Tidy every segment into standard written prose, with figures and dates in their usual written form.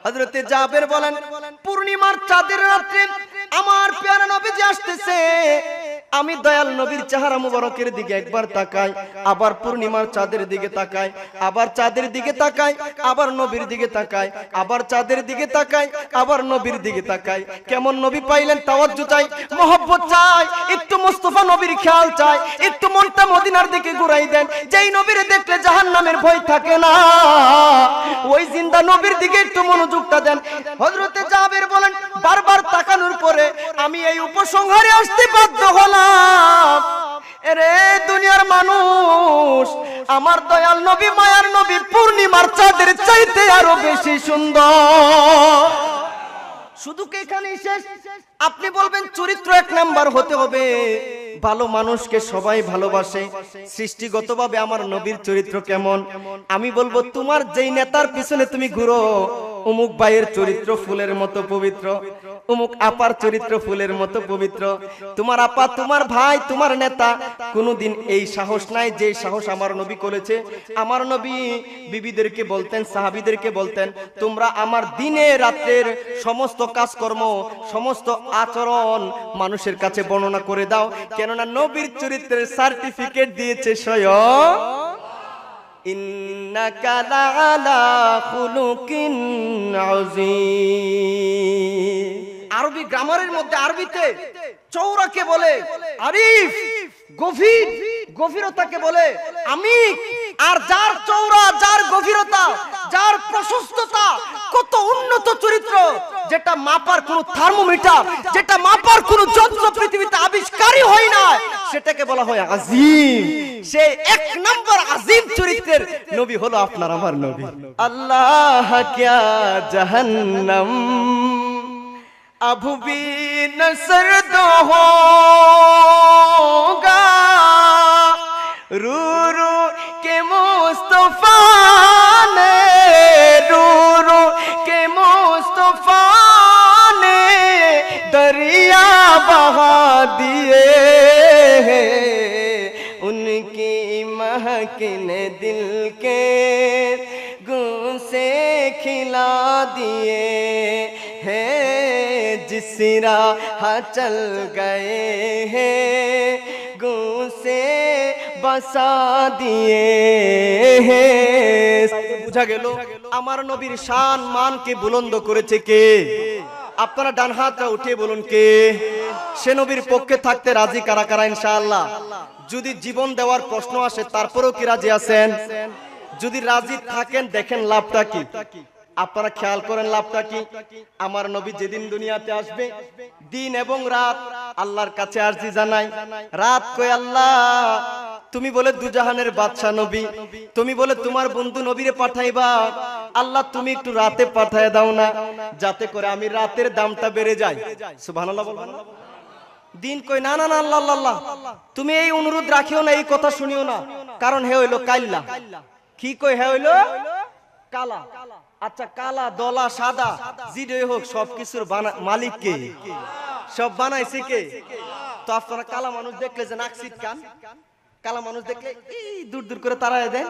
হযরতে জাবের বলেন, পূর্ণিমার চাঁদের রাতে আমার প্যারা নবীজি আসতেছে, আমি দয়াল নবীর চেহারা মুবারকের দিকে একবার তাকাই, আবার পূর্ণিমার চাঁদের দিকে তাকাই, আবার চাঁদের দিকে তাকাই, আবার নবীর দিকে তাকাই, আবার চাঁদের দিকে তাকাই, আবার নবীর দিকে তাকাই। কেমন নবী পাইলেন তাওয়াজ্জু চাই, মহব্বত চাই, একটু মুস্তাফা নবীর খেয়াল চাই, একটু মনটা মদিনার দিকে ঘুরাই দেন। যেই নবীরে দেখলে জাহান্নামের ভয় থাকে না, ওই জিন্দা নবীর দিকে একটু মনোযোগটা দেন। হযরতে জাবের বলেন, বারবার তাকানোর পরে আমি এই উপসংহারে আসতে বাধ্য হলাম, এরে দুনিয়ার মানুষ, আমার দয়াল নবী মায়ার নবী পূর্ণিমার চাঁদের চাইতে আরো বেশি সুন্দর। শুধু কি এখানেই শেষ? আপনি বলবেন চরিত্র এক নাম্বার হতে হবে, ভালো মানুষকে সবাই ভালোবাসে, সৃষ্টিগতভাবে আমার নবীর চরিত্র কেমন? আমি বলবো তোমার যেই নেতার পিছনে তুমি ঘুরো, অমুক ভাইয়ের চরিত্র ফুলের মতো পবিত্র, অমুক আপার চরিত্র ফুলের মতো পবিত্র। তোমার আপা, তোমার ভাই, তোমার নেতা কোনোদিন এই সাহস নাই যে সাহস আমার নবী করেছে। আমার নবী বিবিদেরকে বলতেন, সাহাবীদেরকে বলতেন, তোমরা আমার দিনে রাতের সমস্ত কাজকর্ম, সমস্ত আচরণ মানুষের কাছে বর্ণনা করে দাও, কেননা নবীর চরিত্রের সার্টিফিকেট দিয়েছে স্বয়ং। ইন্নাকা লাআলা খুলুকিন আযীম। আরবি গ্রামারের মধ্যে আরবিতে চৌরাকে বলে আরিফ, গভীর, গভীরতাকে বলে আমিক। আর যার চৌরা, যার গভীরতা, যার প্রশস্ততা, কত উন্নত চরিত্র, যেটা মাপার কোন থার্মোমিটার, যেটা মাপার কোন যন্ত্র পৃথিবীতে আবিষ্কারই হয় না, সেটাকে বলা হয় আজিম। সেই এক নম্বর আজিম চরিত্রের নবী হলো আপনার আমার নবী। আল্লাহ ক্যা জাহান্নাম अभी भी न सर्द होगा, रू रू के मुस्तफा ने, रू रू के मुस्तफा ने दरिया बहा दिए, उनकी महक ने दिल के गुल से खिला दिए हैं, जिस राह चल गए हैं गुल से बसा दिए हैं। বুঝা গেল আমার নবীর শান মানকে বুলন্দ করেছে কে? আপনারা ডান হাতটা উঠিয়ে বলুন কে? সে নবীর পক্ষে থাকতে রাজি কারা কারা ইনশাআল্লাহ? যদি জীবন দেওয়ার প্রশ্ন আসে তারপরেও কি রাজি আছেন? যদি রাজি থাকেন দেখেন লাভটা কি, আপনারা খেয়াল করেন লাভটা কি। আমার নবী যেদিন দুনিয়াতে আসবে, দিন এবং রাত আল্লাহর কাছে আরজি জানাই। রাত কই, আল্লাহ তুমি বলে দুজাহানের বাদশা নবী, তুমি বলে তোমার বন্ধু নবীরে পাঠাইবা, আল্লাহ তুমি একটু রাতে পাঠায় দাও না, যাতে করে আমি রাতের দামটা বেড়ে যায়। সুবহানাল্লাহ বলবেন। দিন কই, না না না আল্লাহ আল্লাহ, তুমি এই অনুরোধ রাখিও না, এই কথা শুনিও না, কারণ হে হইলো কাইল্লা। কি কই? হে হইলো কালা। আচ্ছা, কালা, দলা, সাদা যেটাই হোক সবকিছুর মালিক কে? সব বানাইছে কে? তো আপনারা কালা মানুষ দেখলে যে নাক ছিটকান, কালা মানুষ দেখলে দূর দূর করে তাড়ায় দেন।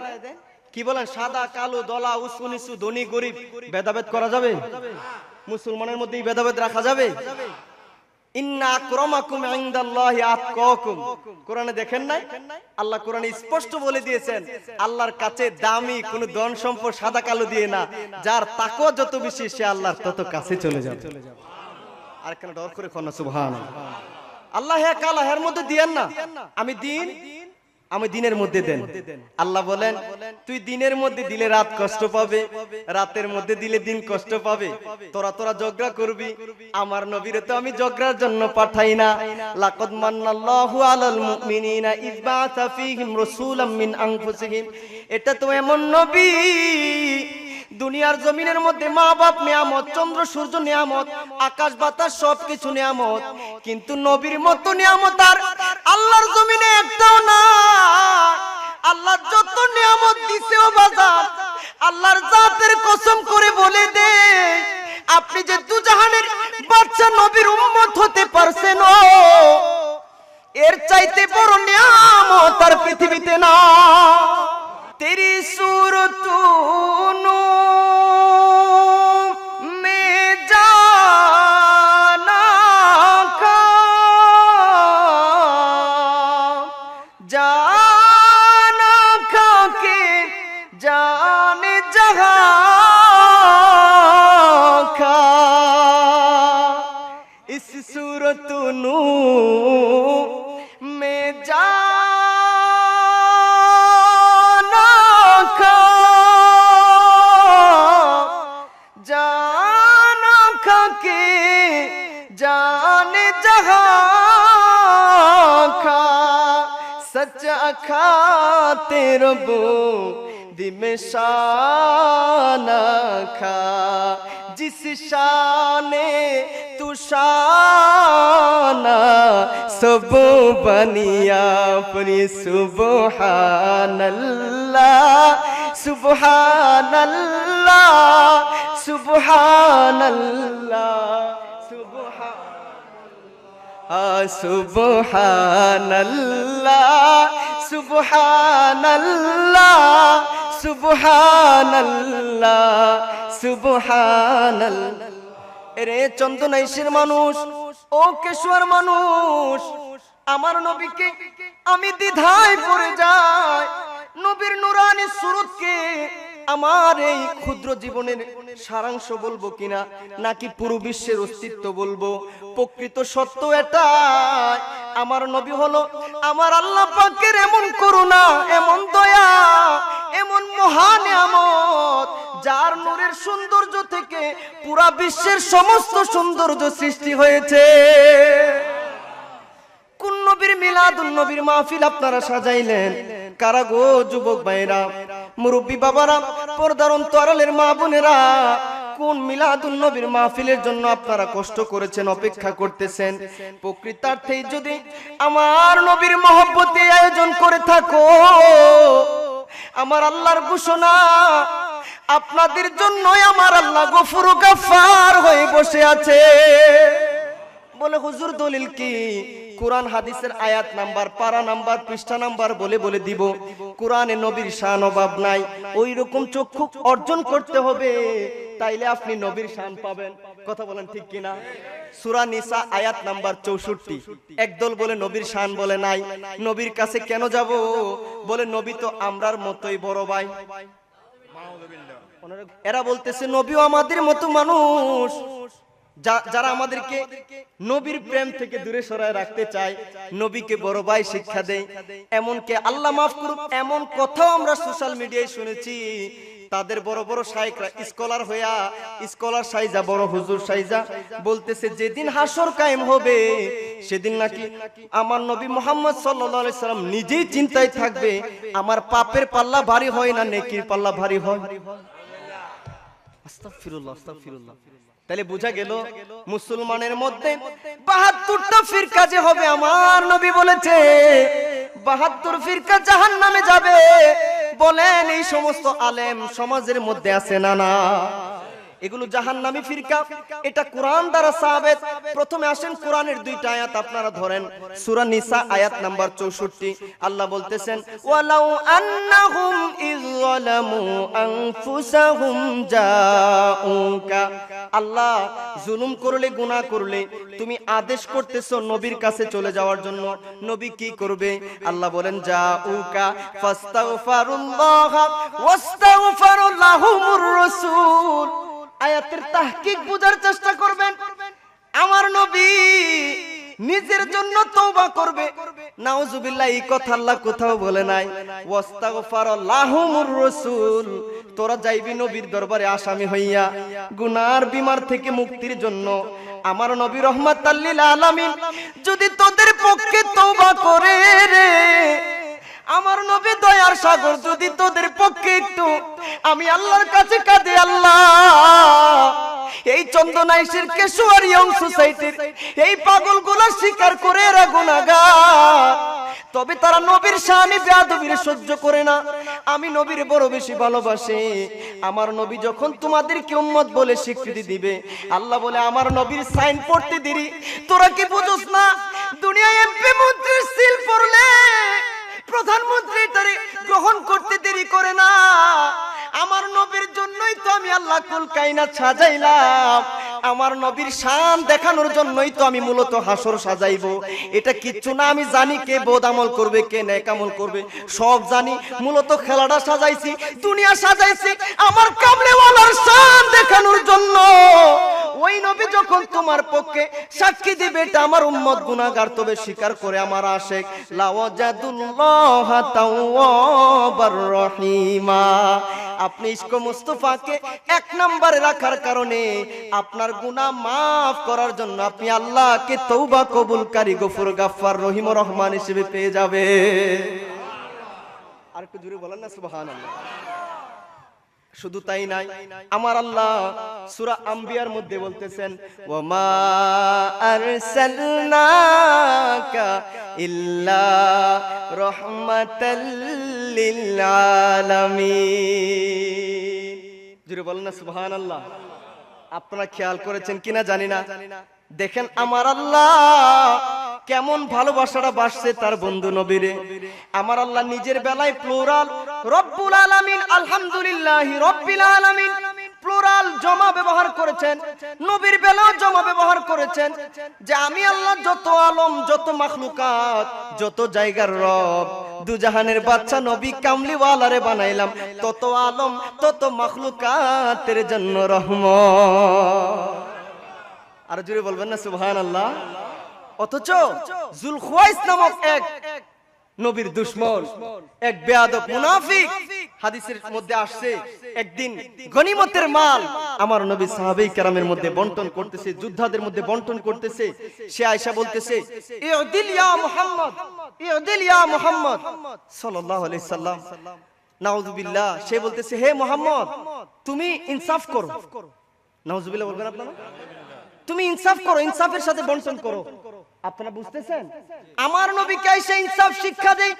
কি বলেন? সাদা, কালো, দলা, উঁচু নিচু, ধনী গরিব ভেদাভেদ করা যাবে? মুসলমানের মধ্যে এই ভেদাভেদ রাখা যাবে? ইন্না আকরামাকুম ইনদাল্লাহি আতকাকুম, কোরআনে দেখেন নাই? আল্লাহ কোরআনে স্পষ্ট বলে দিয়েছেন, আল্লাহর কাছে দামি কোন ধন সম্পদ সাদা কালো দিয়ে না, যার তাকওয়া যত বেশি সে আল্লাহর তত কাছে চলে যাবে। আর কেন ডর করে কোন সুবহানাল্লাহ। আল্লাহ হে কালা, এর মধ্যে দিয়েন না, আমি দিন, আমি দিনের মধ্যে দেন। আল্লাহ বলেন, তুই দিনের মধ্যে দিলে রাত কষ্ট পাবে, রাতের মধ্যে দিলে দিন কষ্ট পাবে, তোরা তোরা ঝগড়া করবি। আমার নবীরে তো আমি ঝগড়ার জন্য পাঠাই না। লাকাদ মান্নাল্লাহু আলাল মুমিনিনা ইয বাআসা ফীহিম রাসূলাম মিন আনফুসিহিম। এটা তো এমন নবী, দুনিয়ার জমিনের মধ্যে মা বাপ নিয়ামত, চন্দ্র সূর্য নিয়ামত, আকাশ বাতাস সবকিছু নিয়ামত, কিন্তু নবীর মতো নিয়ামত আর আল্লাহর জমিনে একটাও না। আল্লাহ যত নিয়ামত দিছে ও বাজার, আল্লাহর জাতের কসম করে বলে দে, আপনি যে দুজাহানের বাদশা নবীর উম্মত হতে পারছেন, ও এর চাইতে বড় নিয়ামত আর পৃথিবীতে না। तेरी सूरत जाना खाके जाने जहां खा सच्चा खाते रबो दिमे शाना खा जिस शाने तू शाना सब बनिया अपनी सुबहानल्लाह सुबहानल्लाह सुबहानल्लाह सुबहानल्लाह सुबहानल्लाह सुबहानल्लाह सुबहानल्लाह। রে চন্দনাইশের মানুষ, ও কেশোয়ার মানুষ, আমার নবীকে আমি দ্বিধায় পড়ে যাই। নবীর নুরানি সুরতকে আমার এই ক্ষুদ্র জীবনের সারাংশ বলবো কিনা, নাকি পুরো বিশ্বের অস্তিত্ব বলবো? প্রকৃত সত্য এটাই, আমার নবী হলো আমার আল্লাহ পাকের এমন করুণা, এমন দয়া, এমন মহান নিয়ামত, যার নূরের সৌন্দর্য থেকে পুরা বিশ্বের সমস্ত সৌন্দর্য সৃষ্টি হয়েছে। কোন নবীর মিলাদুন নবীর মাহফিল আপনারা সাজাইলেন? কারা গো যুবক ভাইরা, মুরব্বী বাবারা, পর্দার অন্তরালের মা বোনেরা, কোন মিলাদুন নবীর মাহফিলের জন্য আপনারা কষ্ট করেছেন, অপেক্ষা করতেছেন? প্রকৃতার্থেই যদি আমার নবীর মহব্বতে আয়োজন করে থাকো, আমার আল্লাহর ঘোষণা, আপনাদের জন্যই আমার আল্লাহ গফুর গাফফার হয়ে বসে আছে। বলে হুজুর দলিল কি? কোরআন হাদিসের আয়াত নাম্বার, পারা নাম্বার, পৃষ্ঠা নাম্বার বলে বলে দিব। কোরআনে নবীর শান অভাব নাই, ওই রকম চক্ষু অর্জন করতে হবে, তাইলে আপনি নবীর শান পাবেন। কথা বলেন ঠিক কিনা? সূরা নিসা আয়াত নাম্বার 64। একদল বলে নবীর শান বলে নাই। নবীর কাছে কেন যাব? বলে নবী তো আমরার মতোই বড় ভাই। এরা বলতেছে নবীও আমাদের মতো মানুষ। যারা আমাদেরকে নবীর প্রেম থেকে দূরে সরায় রাখতে চায়, নবীকে বড় ভাই শিক্ষা দেয়, এমনকি আল্লাহ মাফ করুক, এমন কথাও আমরা সোশ্যাল মিডিয়ায় শুনেছি। তাদের বড় বড় শাইখরা স্কলার হইয়া, স্কলার সাইজা, বড় হুজুর সাইজা বলতেছে যেদিন হাসর কায়েম হবে সেদিন নাকি আমার নবী মুহাম্মদ সাল্লাল্লাহু আলাইহি সাল্লাম নিজেই চিন্তায় থাকবে আমার পাপের পাল্লা ভারী হয় না নেকির পাল্লা ভারী হয়। আস্তাগফিরুল্লাহ, আস্তাগফিরুল্লাহ। তাহলে বোঝা গেল মুসলমানের মধ্যে ৭২টা ফিরকা যে হবে, আমার নবী বলেছে ৭২ ফিরকা জাহান্নামে যাবে। বলেন এই সমস্ত আলেম সমাজের মধ্যে আছে না? না, এগুলো জাহান্নামী ফিরকা। এটা কোরআন দ্বারা সাবিত। প্রথমে আসেন কোরআনের দুইটা আয়াত আপনারা ধরেন। সূরা নিসা আয়াত নাম্বার 64, আল্লাহ বলতেছেন ওয়ালাউ আন্নাহুম ইযলামু আনফুসাহুম জাউকা। আল্লাহ জুলুম করলে, গুনাহ করলে তুমি আদেশ করতেছো নবীর কাছে চলে যাওয়ার জন্য, নবী কি করবে? আল্লাহ বলেন জাউকা ফাস্তাগফিরুল্লাহ ওয়াস্তাগফার লাহুমুর রাসূল। আয়াতের তাহকিক বুঝার চেষ্টা করবেন। আমার নবী নিজের জন্য তওবা করবে, নাউজুবিল্লাহ, এই কথা আল্লাহ কোথাও বলে নাই। ওয়াস্তাগফার লাহুমুর রাসূল, তোরা যাইবি নবীর দরবারে আসামি হইয়া গুনার বিমার থেকে মুক্তির জন্য। আমার নবী রহমাতাল লিল আলামিন যদি তোদের পক্ষে তওবা করে রে, আমার নবী দয়ার সাগর যদি তোদের পক্ষে একটু আমি আল্লাহর কাছে কাঁদে, আল্লাহ এই চন্দনাইশের কেশোয়ার ইয়ং সোসাইটির এই পাগলগুলো স্বীকার করে এরা গুনাহগার, তবে তারা নবীর শানে বেয়াদবির সহ্য করে না। আমি নবীর বড় বেশি ভালোবাসি। আমার নবী যখন তোমাদেরকে উম্মত বলে স্বীকৃতি দিবে, আল্লাহ বলে আমার নবীর সাইন পড়তে দেরি। তোরা কি বুঝোস না? দুনিয়ায় এমপি মন্ত্রীর সিল পড়লে প্রধানমন্ত্রী তারে গ্রহণ করতে দেরি করে না। আমার নবীর জন্যই তো আমি আল্লাহ কুল কায়নাত সাজাইলাম। আমার নবীর শান দেখানোর জন্যই তো আমি মূলত হাসর সাজাইবো। এটা কিচ্ছু না আমি জানি কে বদ আমল করবে, কে নেক আমল করবে, সব জানি। মূলত খেলাটা সাজাইছি, দুনিয়া সাজাইছি আমার কামলেওয়ালার শান দেখানোর জন্য। ওই নবী যখন যখন তোমার পক্ষে সাক্ষী দিবে এটা আমার উম্মত গুনাহগার, তবে স্বীকার করে আমার আশিক লাওয়াজাদুল্লাহ তাওয়াবার রহিমা। আপনি ইশক মুস্তাফাকে এক নম্বরে রাখার কারণে আপনার গুনাহ মাফ করার জন্য আপনি আল্লাহকে তওবা কবুলকারী, গফুর, গাফফার, রহিম ও রহমান হিসেবে পেয়ে যাবে। আর একটু জোরে বলেন না সুবহানাল্লাহ। শুধু তাই নাই, আমার আল্লাহ সূরা আম্বিয়ার মধ্যে বলতেছেন ওয়া মা আরসালনাকা ইল্লা রাহমাতাল লিল আলামিন। জোরে বলেন না সুবহানাল্লাহ। আপনারা খেয়াল করেছেন কিনা জানি না, দেখেন আমার আল্লাহ কেমন ভালোবাসাটা বাসছে তার বন্ধু নবীরে। আমার আল্লাহ নিজের বেলায় প্লুরাল রব্বুল আলামিন, আলহামদুলিল্লাহি রব্বিল আলামিন, প্লুরাল জমা ব্যবহার করেছেন। নবীর বেলাও জমা ব্যবহার করেছেন যে আমি আল্লাহ যত আলম, যত মাখলুকাত, যত জায়গার রব, দুজাহানের বাদশা নবী কামলিওয়ালারে বানাইলাম, তত আলম, তত মাখলুকাতের জন্য রহমত। আর জুড়ে বলবেন না সুবহানাল্লাহ। অথচ যুলখুয়াইস নামক এক নবীর দুশমন, এক বেয়াদব মুনাফিক, হাদিসের মধ্যে আসছে একদিন গনিমতের মাল আমার নবী সাহাবায়ে কেরামের মধ্যে বন্টন করতেছে, যোদ্ধাদের মধ্যে বন্টন করতেছে। সে আয়েশা বলতেছে ইউদিল ইয়া মুহাম্মদ, ইউদিল ইয়া মুহাম্মদ সাল্লাল্লাহু আলাইহি সাল্লাম, নাউযুবিল্লাহ। সে বলতেছে হে মুহাম্মদ তুমি ইনসাফ করো। নাউযুবিল্লাহ বলবেন আপনারা, তুমি ইনসাফ করো, ইনসাফের সাথে বন্টন করো। আপনারা বুঝতেছেন আমার নবীকে আয়েশা ইনসাফ শিক্ষা দেয়।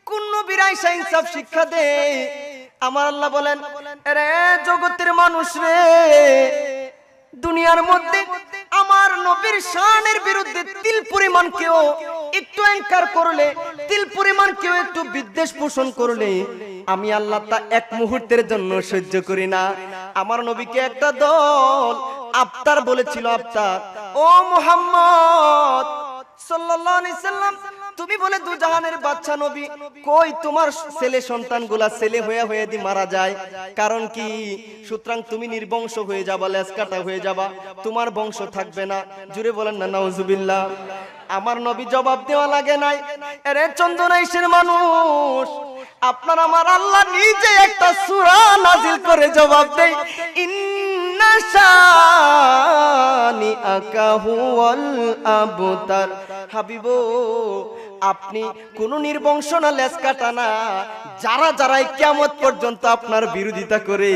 কোন নবীর আয়েশা ইনসাফ শিক্ষা দেয়? আমার আল্লাহ বলেন আরে জগতের মানুষ রে, দুনিয়ার মধ্যে আমার নবীর শানের বিরুদ্ধে তিল পরিমাণ কেউ একটু অহংকার করলে, তিল পরিমাণ কেউ একটু বিদ্বেষ পোষণ করলে আমি আল্লাহ তা এক মুহূর্তের জন্য সহ্য করি না। আমার নবীকে একটা দল আফতার বলেছিল, আফতার, ও মুহাম্মদ সাল্লাল্লাহু আলাইহি সাল্লাম, তুমি বলে দুজাহানের বাদশা নবী, কই তোমার ছেলে সন্তানগুলা ছেলে হয়ে হয়ে দি মারা যায়, কারণ কি? সুতরাং তুমি নির্বংশ হয়ে যাবা, লেজ কাটা হয়ে যাবা, তোমার বংশ থাকবে না। জুড়ে বলেন না নাউজুবিল্লাহ। আমার নবী জবাব দেওয়া লাগে নাই। আরে চন্দনাইশের মানুষ, আপনার আমার আল্লাহ নিজে একটা সূরা নাজিল করে জবাব দেয়, ইন্না শানি আকাহুল আবতার। হাবিবো আপনি কোন নির্বংশ না, লেজ কাটা না, যারা যারাই কিয়ামত পর্যন্ত আপনার বিরোধিতা করে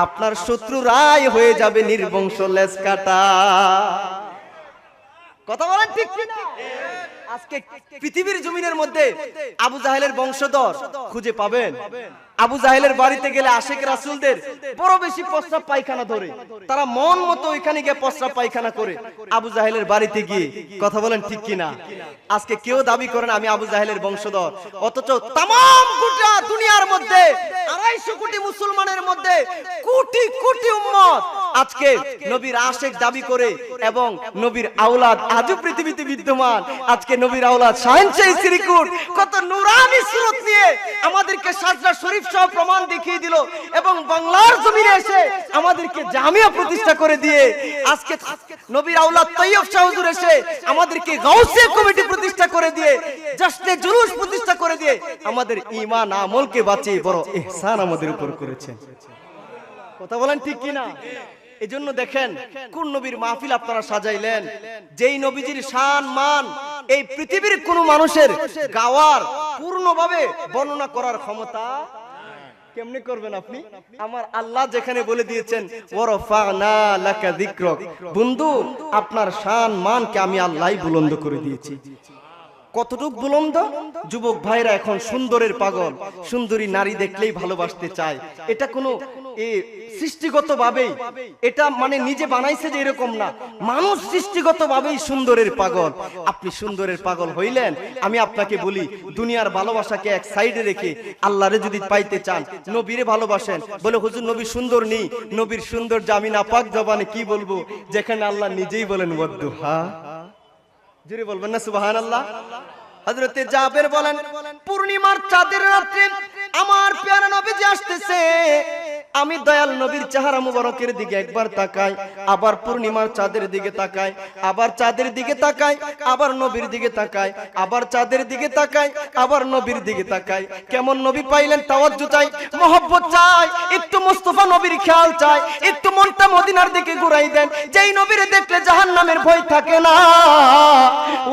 আপনার শত্রুরাই হয়ে যাবে নির্বংশ, লেজ কাটা। কথা বলেন ঠিক কিনা? আজকে পৃথিবীর জমিনের মধ্যে আবু জাহেলের বংশধর খুঁজে পাবেন? আবু জাহেলের বাড়িতে গেলে আশিক রাসূলদের বড় বেশি প্রস্রাব পায়খানা ধরে, তারা মন মতো ওইখানে গিয়ে প্রস্রাব পায়খানা করে আবু জাহেলের বাড়িতে গিয়ে। কথা বলেন ঠিক কিনা? আজকে কেউ দাবি করেন আমি আবু জাহেলের বংশধর, অথচ তামাম গোটা দুনিয়ার মধ্যে 250 কোটি মুসলমানের মধ্যে কোটি কোটি উম্মত আজকে নবীর আশিক দাবি করে, এবং নবীর আওলাদ আজও পৃথিবীতে বিদ্যমান। আজকে নবীর আওলাদ শাহনশাহী শ্রীকুট কত নূরানি সুরত নিয়ে আমাদেরকে সাজদা শরীফ সহ প্রমাণ দেখিয়ে দিল, এবং বাংলার জমিনে এসে আমাদেরকে জামিয়া প্রতিষ্ঠা করে দিয়ে আজকে নবীর আওলাদ তৈয়ব শাহ হুজুর এসে আমাদেরকে গাউসিয়া কমিটি প্রতিষ্ঠা করে দিয়ে, জশ্নে জুলুস প্রতিষ্ঠা করে দিয়ে আমাদের ঈমান আমলকে বাঁচিয়ে বড় ইহসান আমাদের উপর করেছেন। কথা বলেন ঠিক কিনা? এজন্য দেখেন কোন নবীর মাহফিল আপনারা সাজাইলেন, যেই নবীজির শান মান এই পৃথিবীর কোন মানুষের গাওয়ার পূর্ণভাবে বর্ণনা করার ক্ষমতা কেমনে করবেন আপনি? আমার আল্লাহ যেখানে বলে দিয়েছেন ওয়ারফা'না লাকা যিকরাক, বন্ধু আপনার শান মানকে আমি আল্লাহই বুলন্দ করে দিয়েছি। কতটুক বুলন্দ? যুবক ভাইরা এখন সুন্দরের পাগল, সুন্দরী নারী দেখলেই ভালোবাসতে চায়। এটা কোনো সৃষ্টিগত ভাবেই, এটা মানে নিজে বানাইছে যে এরকম না, মানুষ সৃষ্টিগত ভাবেই সুন্দরের পাগল। আপনি সুন্দরের পাগল হইলেন, আমি আপনাকে বলি দুনিয়ার ভালোবাসাকে এক সাইডে রেখে আল্লাহরে যদি পাইতে চান, নবীরে ভালোবাসেন। বলে হুজুর নবী সুন্দর নেই, নবীর সুন্দর আমি নাপাক জবানে কি বলবো, যেখানে আল্লাহ নিজেই বলেন ওয়াদ্দুহা। জোরে বলবেন না সুবহানাল্লাহ। হযরতে জাবের বলেন পূর্ণিমার চাঁদের রাতে আমার প্যারা নবীজি আসতেছে, আমি দয়াল নবীর চেহারা মুবারকের দিকে একবার তাকাই, আবার পূর্ণিমার চাঁদের দিকে তাকাই, আবার চাঁদের দিকে তাকাই, আবার নবীর দিকে তাকাই, আবার চাঁদের দিকে তাকাই, আবার নবীর দিকে তাকাই। কেমন নবী পাইলেন তাওয়াজ্জু চাই, মহব্বত চাই, একটু মুস্তাফা নবীর খেয়াল চাই, একটু মনটা মদিনার দিকে ঘুরাই দেন। যেই নবীরে দেখলে জাহান্নামের ভয় থাকে না,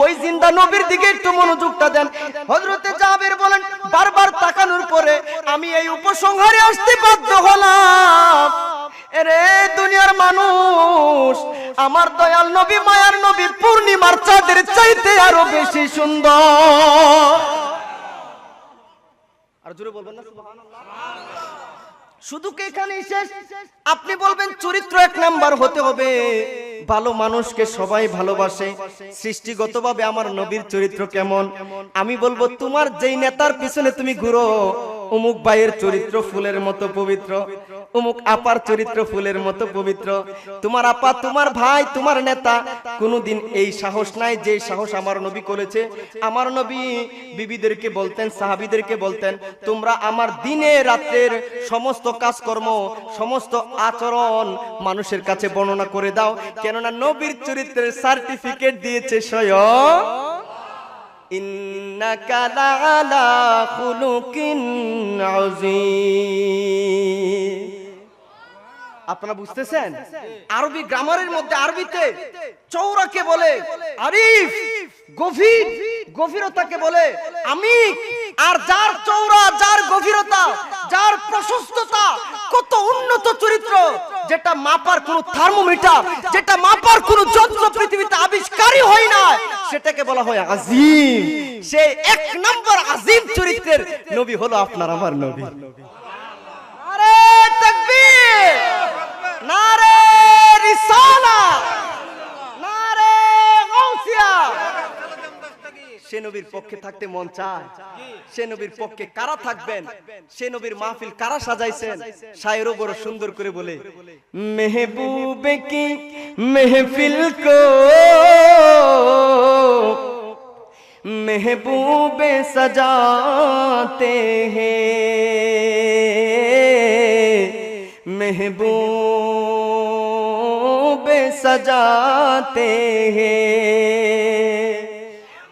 ওই জিন্দা নবীর দিকে একটু মনোযোগটা দেন। হযরতে জাবের বলেন, বারবার তাকানোর পরে আমি এই উপসংহারে আসতে বাধ্য হলাম, এরে দুনিয়ার মানুষ, আমার দয়াল নবী মায়ার নবী পূর্ণিমার চাঁদের চাইতে আরো বেশি সুন্দর। আর জোরে বলবেন না সুবহানাল্লাহ? শুধু কি এখানেই শেষ? আপনি বলবেন চরিত্র এক নাম্বার হতে হবে, ভালো মানুষকে সবাই ভালোবাসে। সৃষ্টিগতভাবে আমার নবীর চরিত্র কেমন? আমি বলবো তোমার যেই নেতার পিছনে তুমি ঘুরো, অমুক ভাইয়ের চরিত্র ফুলের মতো পবিত্র, অমুক আপার চরিত্র ফুলের মতো পবিত্র। তোমার আপা, তোমার ভাই, তোমার নেতা কোনোদিন এই সাহস নাই যে সাহস আমার নবী করেছে। আমার নবী বিবিদেরকে বলতেন, সাহাবীদেরকে বলতেন, তোমরা আমার দিনে রাতের সমস্ত কাজকর্ম, সমস্ত আচরণ মানুষের কাছে বর্ণনা করে দাও, কেননা নবীর চরিত্রের সার্টিফিকেট দিয়েছে স্বয়ং। ইন্নাকা লাআলা খুলুকিন আযীম। আপনারা বুঝতেছেন? আরবি গ্রামারের মধ্যে আরবিতে চৌরাকে বলে আরিফ, গভীর, গভীরতাকে বলে আমিক। আর যার চৌরা, যার গভীরতা, যার প্রশস্ততা, কত উন্নত চরিত্র, যেটা মাপার কোন থার্মোমিটার, যেটা মাপার কোন যন্ত্র পৃথিবীতে আবিষ্কারই হয় না, সেটাকে বলা হয় আজিম। সেই এক নম্বর আজিম চরিত্রের নবী হলো আপনার আমার নবী। আরে তাকবীর, নারে রিসালাত, নারে গাউসিয়া। সে নবীর পক্ষে থাকতে মন চায়। সে নবীর পক্ষে কারা থাকবেন? সে নবীর মাহফিল কারা সাজাইছেন? শায়েরও বড় সুন্দর করে বলে, মেহবুবে কি মেহফিল কো महबूबे सजाते हैं, महबूबे सजाते हैं।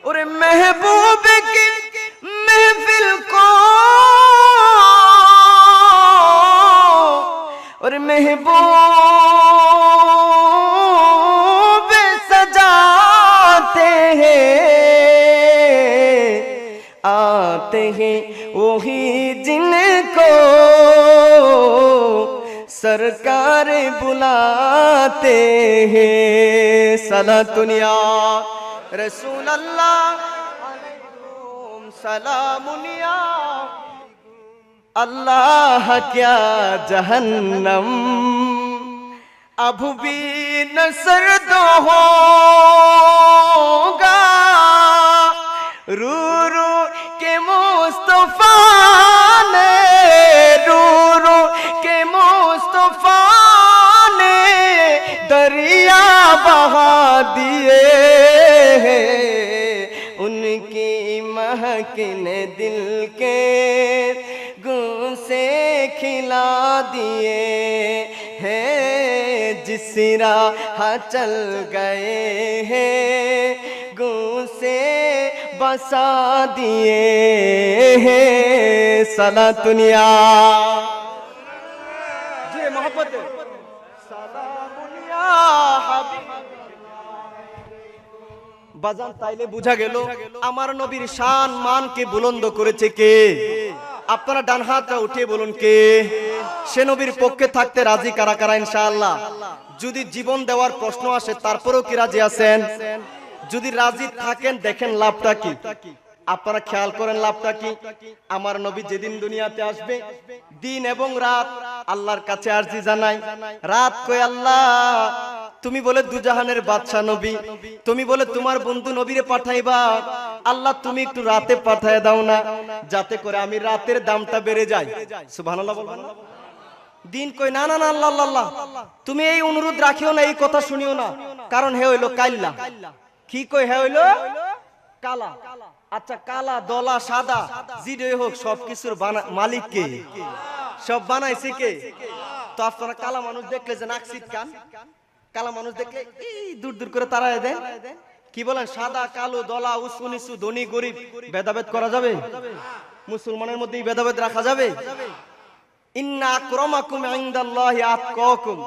और महबूब की महफिल को, और महबूब सजाते हैं, आते हैं वही जिनको सरकार बुलाते हैं। सलातुनिया रसूल अल्लाह अलैकुम सलामुनिया, अल्लाह क्या जहन्नम अब भी न सर्द होगा, रू रू के मुस्तफा ने, रू रू के मुस्तफा ने दरिया बहा दिए, उनकी महकिन दिल के गुल से खिला दिए हैं, जिस राह चल गए हैं गुल से बसा दिए हैं। सलातुनिया जी मोहब्बत सलामुनिया हाबिब বাজান। তাইলে বুঝা গেল আমার নবীর শান মানকে বুলন্দ করেছে কে? আপনারা ডান হাতটা উঠিয়ে বলুন কে? সে নবীর পক্ষে থাকতে রাজি কারা কারা ইনশাআল্লাহ? যদি জীবন দেওয়ার প্রশ্ন আসে তারপরেও কি রাজি আছেন? যদি রাজি থাকেন দেখেন লাভটা কি, আপনারা খেয়াল করেন লাভটা কি। আমার নবী যেদিন দুনিয়াতে আসবে, দিন এবং রাত আল্লাহর কাছে আরজি জানাই। রাত কই আল্লাহ, তুমি বলে দুজাহানের বাদশা নবী, তুমি বলে তোমার বন্ধু নবীরে পাঠাইবা, আল্লাহ তুমি একটু রাতে পাঠায় দাও না, যাতে করে আমি রাতের দামটা বেড়ে যায়। সুবহানাল্লাহ বলবেন না? দিন কই না না না আল্লাহ আল্লাহ, তুমি এই অনুরোধ রাখিও না, এই কথা শুনিও না, কারণ হে হইলো কাইল্লা। কি কই হে হইলো কালা। আচ্ছা কালা, দলা, সাদা, যেটাই হোক সবকিছুর মালিক কে? সব বানাইছে কে? তো আপনারা কালা মানুষ দেখলে যে নাক ছিটকান, কালা মানুষ দেখলে দূর দূর করে তাড়ায় দেন। কি বলেন, সাদা কালো দলা উঁচু নিচু ধনী গরিব ভেদাভেদ করা যাবে? মুসলমানের মধ্যে ভেদাভেদ রাখা যাবে? ইন্না আকরামাকুম ইনদাল্লাহি আতকাকুম,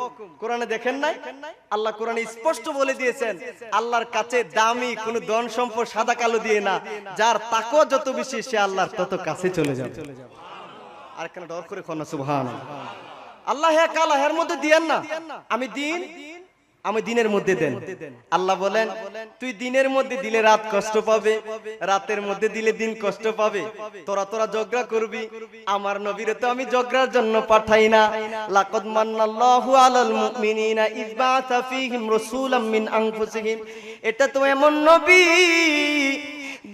কোরআনে দেখেন নাই? আল্লাহ কোরআনে স্পষ্ট বলে দিয়েছেন, আল্লাহর কাছে দামি কোন ধন সম্পদ সাদা কালো দিয়ে না, যার তাকওয়া যত বেশি সে আল্লাহর তত কাছে চলে যাবে। আর কেন ডর করে কোন সুবহানাল্লাহ। আল্লাহ হে কালা হের মধ্যে দিয়েন না, আমি দিনের মধ্যে দেন। আল্লাহ বলেন, তুই দিনের মধ্যে দিলে রাত কষ্ট পাবে, রাতের মধ্যে দিলে দিন কষ্ট পাবে, তোরা ঝগড়া করবি। আমার নবীরে তো আমি ঝগড়ার জন্য পাঠাই না। লাকাদ মান্নাল্লাহু আলাল মুমিনিনা ইয বাআসা ফীহিম রাসূলাম মিন আনফুসিহিম, এটা তো এমন নবী,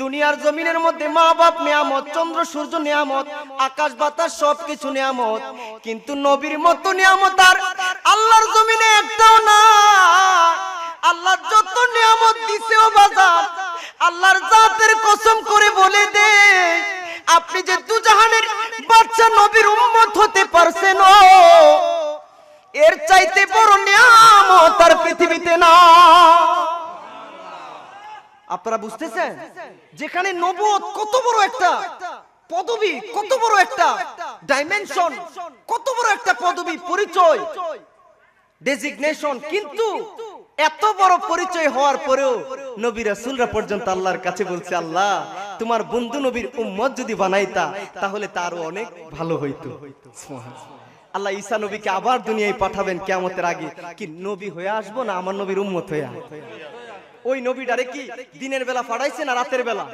দুনিয়ার জমিনের মধ্যে মা বাপ নিয়ামত, চন্দ্র সূর্য নিয়ামত, আকাশ বাতাস সবকিছু নিয়ামত, কিন্তু নবীর মতো নিয়ামত আর আল্লাহর জমিনে একটাও না। আল্লাহ যত নিয়ামত দিছে ও বাজার, আল্লাহর জাতের কসম করে বলে দে, আপনি যে দুজাহানের বাদশা নবীর উম্মত হতে পারছেন, এর চাইতে বড় নিয়ামত আর পৃথিবীতে না। আপনারা বুঝতেছেন? যেখানে নবুয়ত কত বড় একটা পদবী, কত বড় একটা ডাইমেনশন, কত বড় একটা পদবী, পরিচয়, ডেজিগনেশন, কিন্তু এত বড় পরিচয় হওয়ার পরেও নবী রাসূলরা পর্যন্ত আল্লাহর কাছে বলছে, আল্লাহ তোমার বন্ধু নবীর উম্মত যদি বানাইতা তাহলে তারও অনেক ভালো হইতো। আল্লাহ ঈসা নবীকে আবার দুনিয়ায় পাঠাবেন কিয়ামতের আগে, কি নবী হয়ে আসবো না আমার নবীর উম্মত হয়ে? ওই নবীটারে কি দিনের বেলা পাঠাইছে না রাতের বেলা?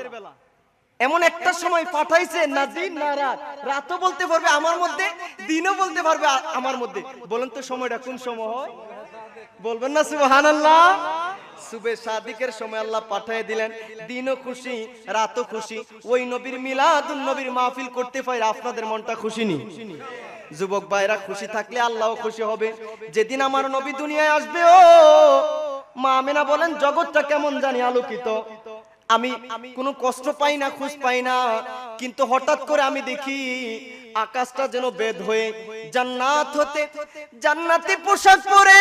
এমন একটা সময় পাঠাইছে না দিন না রাত, রাতও বলতে পারবে আমার মধ্যে, দিনও বলতে পারবে আমার মধ্যে। বলেন তো সময়টা কোন সময় হয়? বলবেন না সুবহানাল্লাহ? সুবে সাদিকের সময় আল্লাহ পাঠিয়ে দিলেন, দিনও খুশি রাতও খুশি। ওই নবীর মিলাদুন নবীর মাহফিল করতে পারে, আপনাদের মনটা খুশি নি? যুবক ভাইরা খুশি থাকলে আল্লাহও খুশি হবে। যেদিন আমার নবী দুনিয়ায় আসবে, ও মা আমিনা বলেন, জগৎটা কেমন জানি আলোকিত, আমি কোনো কষ্ট পাই না, খুশ পাই না, কিন্তু হঠাৎ করে আমি দেখি আকাশটা যেন বেদ হয়ে জান্নাত হতে জান্নাতি পোশাক পরে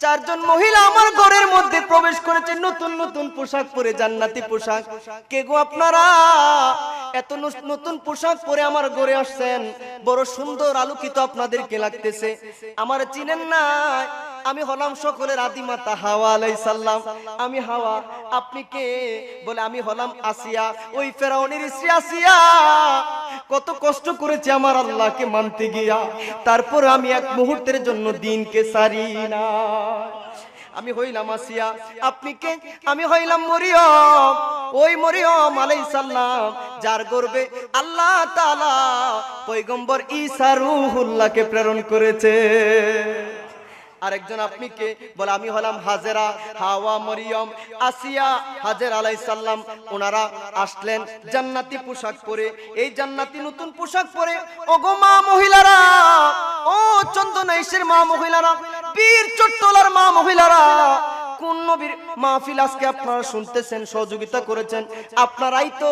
চারজন মহিলা আমার ঘরের মধ্যে প্রবেশ করেছে, নতুন নতুন পোশাক পরে, জান্নাতি পোশাক। কে গো আপনারা? এত নতুন পোশাক পরে আমার ঘরে আসছেন, বড় সুন্দর আলোকিত আপনাদেরকে লাগতেছে। আমার চিনেন না? আমি হলাম সকলের আদিমাতা হাওয়া আলাইহিস সালাম। আমি হাওয়া। আপনি কে? বলে আমি হলাম আসিয়া, ওই ফেরাউনের স্ত্রী আসিয়া। কত কষ্ট করেছে আমার আল্লাহকে মানতে গিয়া, তারপর আমি এক মুহূর্তের জন্য দিনকে ছাড়ি না। আমি হইলাম আসিয়া। আপনি কে? আমি হইলাম মরিয়ম, ওই মরিয়ম আলাইহিস সালাম, যার গর্ভে আল্লাহ তাআলা পয়গম্বর ঈসা রূহুল্লাহকে প্রেরণ করেছে। আরেকজন আপনি কে? বলে আমি হলাম হাজেরা, হাওয়া, মরিয়ম, আসিয়া, হাজের আলাইহিস সালাম। ওনারা আসলেন জান্নাতি পোশাক পরে। এই জান্নাতি নতুন পোশাক পরে ওগো মা মহিলারা, ও চন্দনাইশের মা মহিলারা, বীর চট্টলার মা মহিলারা, কোন নবীর মাহফিল আজকে আপনারা শুনতেছেন, সহযোগিতা করেছেন? আপনারাই তো।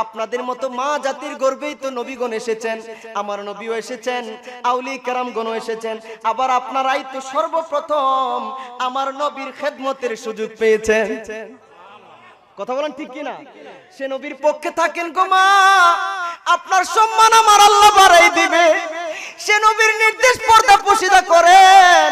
আপনাদের মতো মা জাতির গর্বেই তো নবীগণ এসেছেন, আমার নবীও এসেছেন, আউলিয়া কেরামগণ এসেছেন। আবার আপনারাই তো সর্বপ্রথম আমার নবীর খেদমতের সুযোগ পেয়েছেন। কথা বলেন ঠিক কিনা? সে নবীর পক্ষে থাকেন গো মা, আপনার সম্মান আমার আল্লাহ বাড়াই দিবে। সে নবীর নির্দেশ পর্দা পোশিদা করেন।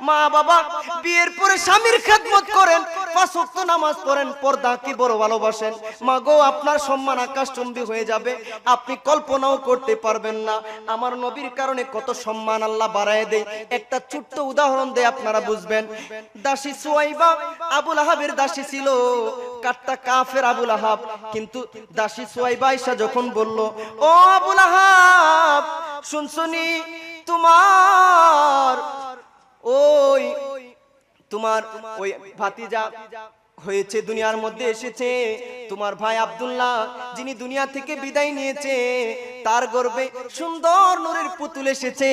মা বাবা বিয়ের পরে স্বামীর খেদমত করেন, 5 ওয়াক্ত নামাজ পড়েন, পর্দা কি বড় ভালোবাসেন। মা গো, আপনার সম্মান আকাশচুম্বী হয়ে যাবে, আপনি কল্পনাও করতে পারবেন না। আমার নবীর কারণে কত সম্মান আল্লাহ বাড়ায় দেয়। একটা ছোট্ট উদাহরণ দেয়, আপনারা বুঝবেন। দাসী সুয়াইবা আবু লাহাবের দাসী ছিল, কাট্টা কাফের আবু লাহাব। কিন্তু দাসী সুয়াইবা আয়েশা যখন বলল, ও আবু লাহাব শুনছনি, তোমার ওই ভাতিজা হয়েছে, দুনিয়ার মধ্যে এসেছে, তোমার ভাই আব্দুল্লাহ যিনি দুনিয়া থেকে বিদায় নিয়েছে, তার গর্ভে সুন্দর নূরের পুতুল এসেছে,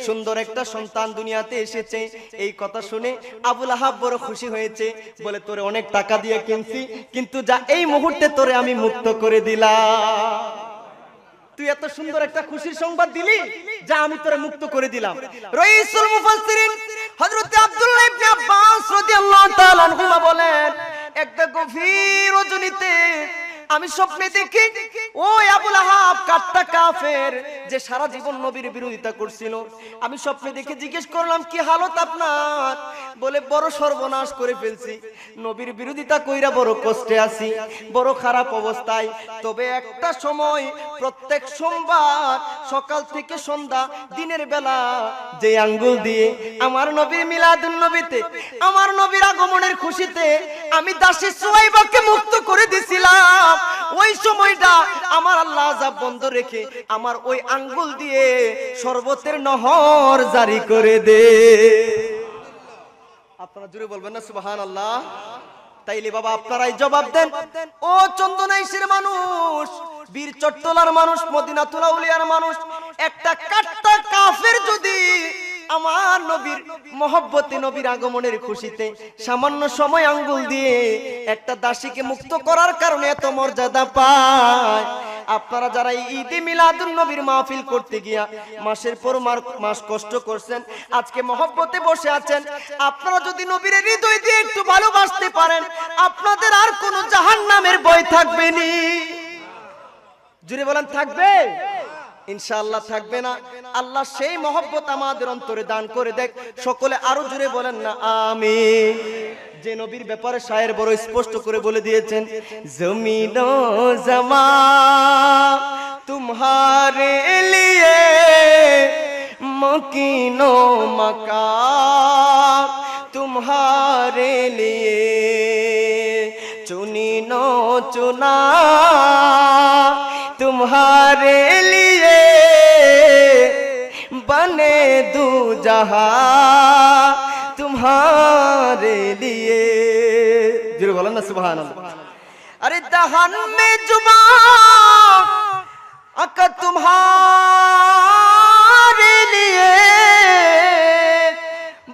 সুন্দর একটা সন্তান দুনিয়াতে এসেছে। এই কথা শুনে আবু লাহাব বড় খুশি হয়েছে। বলে, তোরে অনেক টাকা দিয়ে কিনছি, কিন্তু যা এই মুহূর্তে তোরে আমি মুক্ত করে দিলাম। তুই এত সুন্দর একটা খুশির সংবাদ দিলি, যা আমি তোরে মুক্ত করে দিলাম। রাইসুল মুফাসসিরিন হযরত আব্দুল্লাহ ইবনে আব্বাস রাদিয়াল্লাহু তাআলা আনহুমা বলেন, একটা গভীর রজনীতে আমি স্বপ্নে দেখি ওই আবু লাহাব কাট্টা কাফের, যে সারা জীবন নবীর বিরোধিতা করছিল। আমি স্বপ্নে দেখে জিজ্ঞেস করলাম, কি হালত আপনার? বলে, বড় সর্বনাশ করে ফেলছি, নবীর বিরোধিতা কইরা বড় কষ্টে আছি, বড় খারাপ অবস্থায়। তবে একটা সময় প্রত্যেক সোমবার সকাল থেকে সন্ধ্যা দিনের বেলা যে আঙ্গুল দিয়ে আমার নবীর মিলাদুন নবীতে, আমার নবীর আগমনের খুশিতে আমি দাসী সুহাইবাকে মুক্ত করে দিছিলাম, ওই সময়টা আমার আল্লাহ আযাব বন্ধ রেখে আমার ওই আঙ্গুল দিয়ে শরবতের নহর জারি করে দে। আপনারা জুড়ে বলবেন না সুবহানাল্লাহ? তাইলে বাবা আপনারাই জবাব দেন। ও চন্দনাইশের মানুষ, বীর চট্টলার মানুষ, মদিনাতুল আউলিয়ার মানুষ, একটা কাট্টা কাফের যদি আমার নবীর মহব্বতে, নবীর আগমনের খুশিতে সামান্য সময় আঙ্গুল দিয়ে একটা দাসীকে মুক্ত করার কারণে এত মর্যাদা পায়, আপনারা যারা ঈদে মিলাদুন নবীর মাহফিল করতে গিয়া মাসের পর মাস কষ্ট করছেন, আজকে মহব্বতে বসে আছেন, আপনারা যদি নবীর হৃদয় দিয়ে একটু ভালোবাসতে পারেন, আপনাদের আর কোনো জাহান্নামের ভয় থাকবে নি। জুড়ে বলেন, থাকবে? ইনশাআল্লাহ থাকবে না। আল্লাহ সেই মহব্বত আমাদের অন্তরে দান করে দেখ। সকলে আরো জুড়ে বলেন না আমিন। যে নবীর ব্যাপারে শায়ের বড় স্পষ্ট করে বলে দিয়েছেন, জমিন ও জমা तुम्हारे लिए मकीनो मकाम तुम्हारे लिए चुनी नो चुना तुम्हारे लिए बने दू जहां तुम्हारे लिए। जरूर बोलो ना सुभान अल्लाह। अरे दहन में जुबान अका तुम्हारे लिए,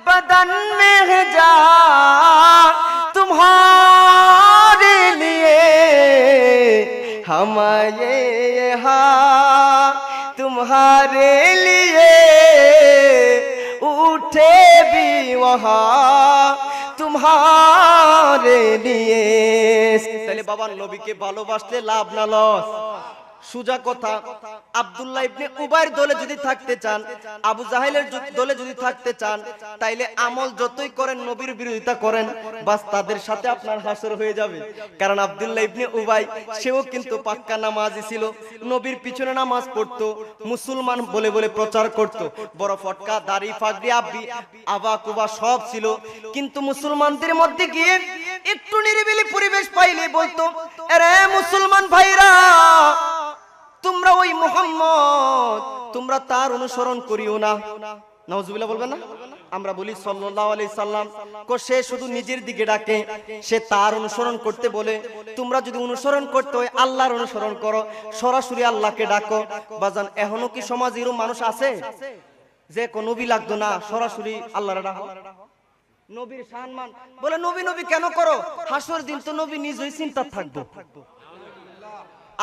बदन में है जा तुम्हारे लिए, हमारे यहाँ तुम्हारे लिए उठे भी वहाँ तुम्हारे लिए। তাহলে বাবা নবীকে ভালোবাসলে লাভ না লস? সুজা কথা। আব্দুল্লাহ ইবনে উবাইর দলে যদি থাকতে চান, আবু জাহেলের দলে যদি থাকতে চান, তাইলে আমল যতই করেন নবীর বিরোধিতা করেন, বাস তাদের সাথে আপনার হাসর হয়ে যাবে। কারণ আব্দুল্লাহ ইবনে উবাই সেও কিন্তু পাক্কা নামাজি ছিল, নবীর পিছনে নামাজ পড়তো, মুসলমান বলে বলে প্রচার করত, বড় ফটকা দাড়ি ফাগড়ি আবা কুবা সব ছিল, কিন্তু মুসলমানদের মধ্যে গিয়ে একটু নিরিবিলি পরিবেশ পাইলে বলতো, আরে মুসলমান ভাইরা, তোমরা ওই মুহাম্মদ, তোমরা তার অনুসরণ করিও না। নাউজুবিল্লাহ বলবেন না? আমরা বলি সাল্লাল্লাহু আলাইহি সাল্লাম, সে শুধু নিজের দিকে ডাকে, সে তার অনুসরণ করতে বলে। তোমরা যদি অনুসরণ করতে হয় আল্লাহর অনুসরণ করো, সরাসরি আল্লাহকে ডাকো। বাজান, এখনো কি সমাজ এরকম মানুষ আছে যে কোন নবী লাগতো না, সরাসরি আল্লাহর ডাকো? নবীর সম্মান বলে নবী নবী কেন করো? হাসর দিন তো নবী নিজেই চিন্তা থাকবো।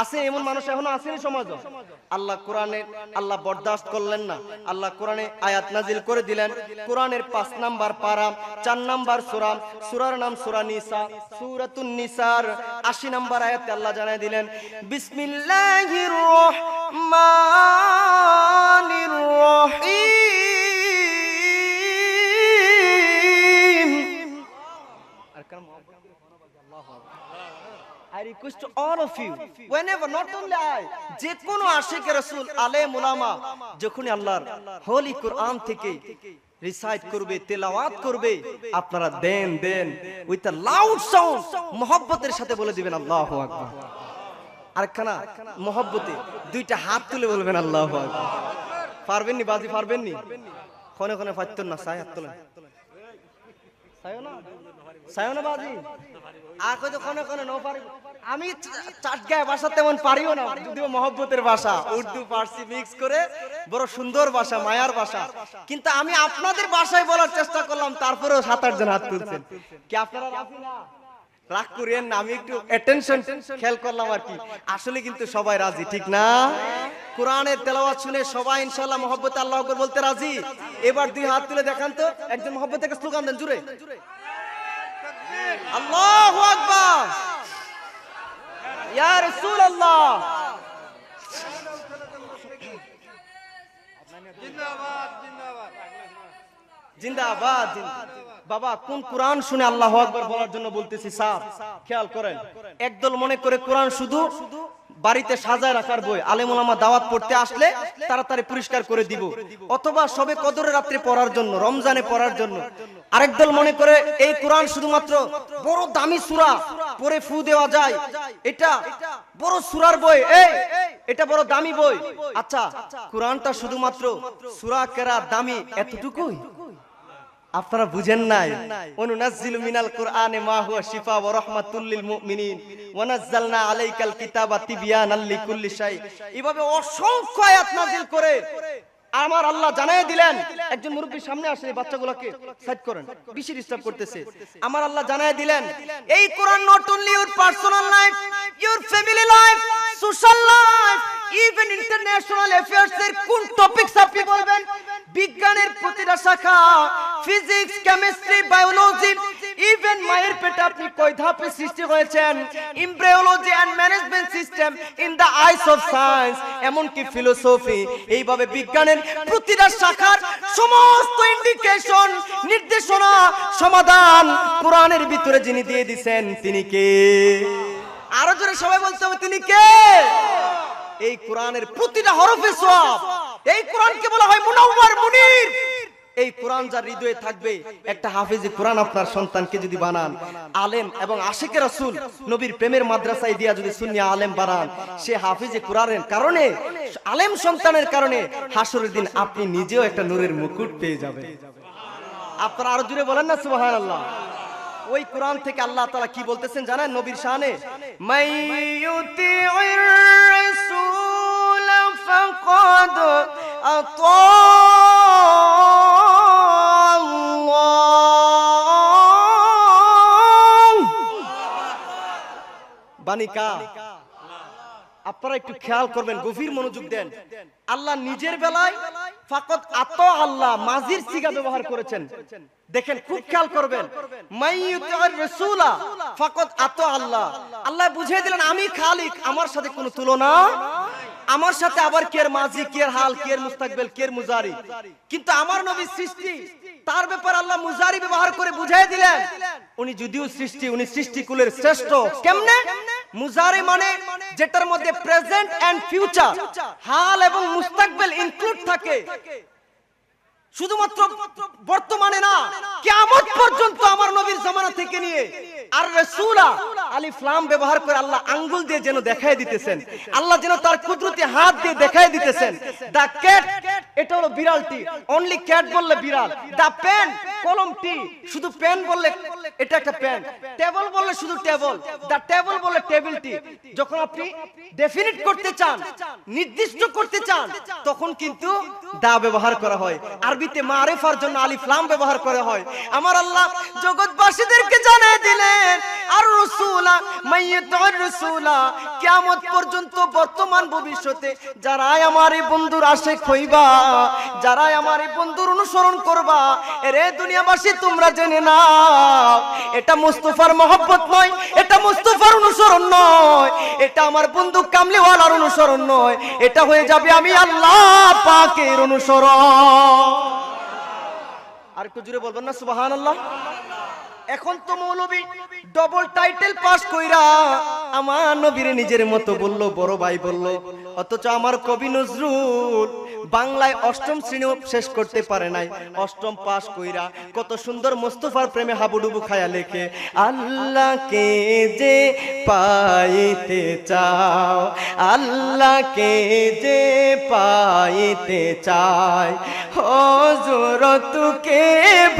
আছে এমন মানুষ এখনো আসেনি সমাজে। আল্লাহ কোরআনে আল্লাহ বরদাস্ত করলেন না, আল্লাহ কোরআনে আয়াত নাজিল করে দিলেন। কোরআনের 5 নাম্বার পারা 4 নাম্বার সূরা, সূরার নাম সূরা নিসা, সূরাতুন নিসার 80 নাম্বার আয়াতে আল্লাহ জানায় দিলেন, বিসমিল্লাহির রহমানির রহিম। আর কাম I request to all of you, whenever, not only I, যে কোনো আশিকে রাসূল আলেম উলামা যখনই আল্লাহর হোলি কোরআন থেকে রিসাইট করবে, তেলাওয়াত করবে, আপনারা দেন উইথ আ লাউড সাউন্ড মহব্বতের সাথে বলে দিবেন আল্লাহু আকবার। আরেকখানা মহব্বতে দুইটা হাত তুলে বলবেন আল্লাহু আকবার। পারবেন নি বাজি? পারবেন নি? কোনে কোনে পারতেন না? সাই হাত তোলেন। সায়ো না বাজি আর কই তো কোনে কোনে নো পারি। আমি চাটগাঁয় ভাষা তেমন পারিও না, যদিও মহব্বতের ভাষা, উর্দু ফার্সি মিক্স করে বড় সুন্দর ভাষা, মায়ার ভাষা, কিন্তু আমি আপনাদের ভাষায় বলার চেষ্টা করলাম, তারপরেও 7-8 জন হাত তুলছেন। কি আপনারা রাজি না? রাগ করিয়েন না, আমি একটু অ্যাটেনশন খেয়াল করলাম আর কি। আসলে কিন্তু সবাই রাজি, ঠিক না? কোরআনের তেলাওয়াত শুনে সবাই ইনশাআল্লাহ মহব্বতে আল্লাহু আকবার বলতে রাজি। এবার দুই হাত তুলে দেখান তো, একজন মহব্বতে একটা স্লোগান দেন জুড়ে, আল্লাহু আকবার, ইয়া রাসূলুল্লাহ। জিন্দাবাদ। বাবা, কোন কোরআন শুনে আল্লাহু আকবার বলার জন্য বলতেছি স্যার, খেয়াল করেন। একদল মনে করে কোরআন শুধু বাড়িতে সাজায় রাখার বই, আলেম ওলামা দাওয়াত পড়তে আসলে তাড়াতাড়ি পরিষ্কার করে দিব, অথবা সবে কদরের রাত্রে পড়ার জন্য, রমজানে পড়ার জন্য। আরেক দল মনে করে এই কোরআন শুধুমাত্র বড় দামি সূরা পড়ে ফু দেওয়া যায়, এটা বড় সূরার বই, এটা বড় দামি বই। আচ্ছা, কোরআনটা শুধুমাত্র সূরা কেরাত দামি এতটুকুই? আপনারা বুঝেন নাই। অনুনাজ্জিলু মিনাল কুরআনি মা হুয়া শিফা ওয়া রাহমাতুল লিল মুমিনিন ওয়া নাযালনা আলাইকাল কিতাবা তিবয়ানাল লিকুল্লি শাই। এভাবে অসংখ্য আয়াত নাযিল করে আমার আল্লাহ জানায় দিলেন। একজন মুরব্বির সামনে আসে, বাচ্চাগুলোকে সাইড করেন, বেশি ডিস্টার্ব করতেছে। আমার আল্লাহ জানায় দিলেন এই কোরআন not only your personal life, your family life, social life, even international affairs এর কোন টপিকস আপনি বলবেন, বিজ্ঞানের প্রতিটা শাখা, ফিজিক্স, কেমিস্ট্রি, বায়োলজি, ইভেন মায়ের পেটে আপনি কয় ধাপে সৃষ্টি হয়েছেন, embryology and management system in the eyes of science, এমনকি ফিলোসফি, এইভাবে বিজ্ঞানের প্রতিটা শাখার সমস্ত ইন্ডিকেশন, নির্দেশনা, সমাধান কোরআনের ভিতরে যিনি দিয়ে দিবেন তিনি কে? আরো জোরে সবাই বলতে হবে, তিনি কে? এই কোরআনের প্রতিটা হরফে সওয়াব। এই কোরআনকে বলা হয় মুনাওয়ার, মুনির। এই কোরআন যার হৃদয়ে থাকবে, একটা হাফেজে কোরআন আপনার সন্তানকে যদি বানান, আলেম এবং আশিকে রাসূল নবীর প্রেমের মাদ্রাসায় দিয়া যদি সুন্নি আলেম বানান, সে হাফেজে কোরআনের কারণে, আলেম সন্তানের কারণে হাসরের দিন আপনি নিজেও একটা নূরের মুকুট পেয়ে যাবেন। আপনারা আরো জোরে বলেন না সুবহানাল্লাহ। ওই কোরআন থেকে আল্লাহ তাআলা কি বলতেছেন জানেন নবীর শানে? মাইয়ুতিউর রাসূল ফাকাদ আতাল্লাহ। বানিকা আপনারা একটু খেয়াল করবেন, গভীর মনোযোগ দেন। আল্লাহ নিজের বেলায় ফাকাদ আতাল্লাহ মাজির সিগা ব্যবহার করেছেন। দেখেন, খুব খেয়াল করবেন। মাইয়ুতিউর রাসূলা ফাকাদ আতাল্লাহ, আল্লাহ বুঝিয়ে দিলেন আমি খালিক, আমার সাথে কোনো তুলনা, আমার সাথে আবার কে মাজি, কে হাল, কে মুস্তাকবিল, কে মুজারি। কিন্তু আমার নবী সৃষ্টি, তার ব্যাপারে আল্লাহ মুজারি ব্যবহার করে বুঝিয়ে দিলেন উনি যদিও সৃষ্টি, উনি সৃষ্টিকুলের শ্রেষ্ঠ। কেমনে? মুজারি মানে যেটার মধ্যে প্রেজেন্ট এন্ড ফিউচার, হাল এবং মুস্তাকবিল ইনক্লুড থাকে, শুধুমাত্র বর্তমানে না, কিয়ামত পর্যন্ত আমার নবীর জামানা থেকে নিয়ে। আর রাসূলা আলিফ লাম ব্যবহার করে আল্লাহ আঙ্গুল দিয়ে যেন দেখায় দিতেছেন, আল্লাহ যেন তার কুদরতি হাত দিয়ে দেখায় দিতেছেন। দা ক্যাট, এটা হলো বিড়ালটি, অনলি ক্যাট বললে বিড়াল। দা পেন, কলমটি, শুধু পেন বললে এটা একটা পেন। টেবল বললে শুধু টেবল, দা টেবল বললে টেবিলটি। যখন আপনি ডেফিনিট করতে চান, নির্দিষ্ট করতে চান, তখন কিন্তু দা ব্যবহার করা হয়। আরবিতে মারিফার জন্য আলিফ লাম ব্যবহার করা হয়। আমার আল্লাহ জগৎবাসীদেরকে জানিয়ে দিলেন আর রাসূলা মাইয়ুতিউর রাসূলা, কিয়ামত পর্যন্ত বর্তমান ভবিষ্যতে যারা আমার এই বন্ধুর আশিক হইবা, যারা আমার এই বন্ধুর অনুসরণ করবা, এরে দুনিয়াবাসী তোমরা জেনে নাও, এটা মুস্তাফার মহব্বত নয়, এটা মুস্তাফার অনুসরণ নয়, এটা আমার বন্ধু কামলিওয়ালার অনুসরণ নয়, এটা হয়ে যাবে আমি আল্লাহ পাকের অনুসরণ। আর একটু জোরে বলবেন না সুবহানাল্লাহ। এখন তো মৌলবী ডবল টাইটেল পাস কইরা আমার নবীর নিজের মতো বলল, বড় ভাই বলল, অথচ আমার কবি নজরুল বাংলায় অষ্টম শ্রেণী শেষ করতে পারে নাই, অষ্টম পাস কইরা কত সুন্দর মুস্তাফার প্রেমে হাবুডুবু খায়া লেখে, আল্লাহকে যে পাইতে চাও, আল্লাহকে যে পাইতে চায়, হযরতকে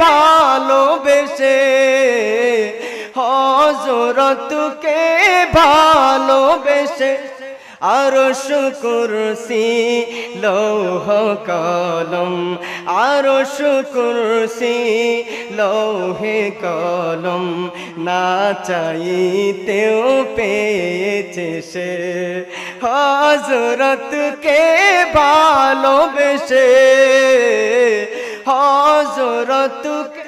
ভালোবেসে, হযরতকে ভালোবেসে আরশ কুরসি লৌহ কলম, আরশ কুরসি লৌহে কলম, না চাইতেও পেয়েছে সে হযরতকে ভালোবেসে, হযরতকে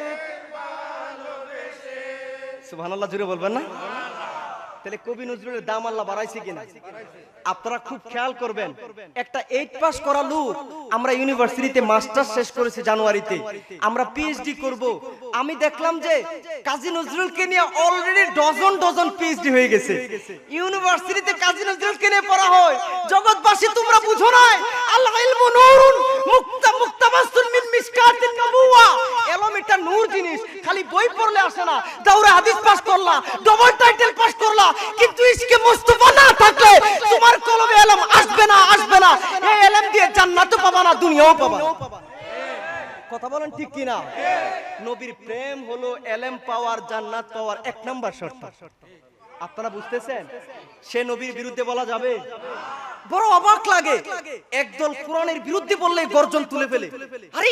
ভালোবেসে। সুবহানাল্লাহ জুড়ে বলবেন না? তাহলে কবি নজরুলের দাম আল্লাহ বাড়াইছে কিনা আপনারা খুব খেয়াল করবেন। একটা 8 পাস করা লোক, আমরা ইউনিভার্সিটিতে মাস্টার্স শেষ করেছি জানুয়ারিতে, আমরা পিএইচডি করব। আমি দেখলাম যে কাজী নজরুলকে নিয়ে অলরেডি ডজন ডজন পিএইচডি হয়ে গেছে। ইউনিভার্সিটিতে কাজী নজরুলকে নিয়ে পড়া হয়। জগৎবাসী তোমরা বুঝো না, আল ইলমু নূরুন মুক্তাবাসুন মিন মিশকাতিন নবুওয়া। এলম এটা নূর জিনিস, খালি বই পড়লে আসে না। দাওরা হাদিস পাস করলা, ডবল টাইটেল পাস করলা, কিন্তু ইসকে মুস্তাফা না থাকলে তোমার কলমে এলম আসবে না, আসবে না। এই এলম দিয়ে জান্নাতও পাবা না, দুনিয়াও পাবা না। কথা বলেন ঠিক কি না? নবীর প্রেম হলো এলম পাওয়ার, জান্নাত পাওয়ার 1 নাম্বার শর্ত। আপনারা বুঝতেছেন? সে নবীর বিরুদ্ধে বলা যাবে? বড় অবাক লাগে, একদল কোরআনের বিরুদ্ধে বললে গর্জন তুলে ফেলে। আরে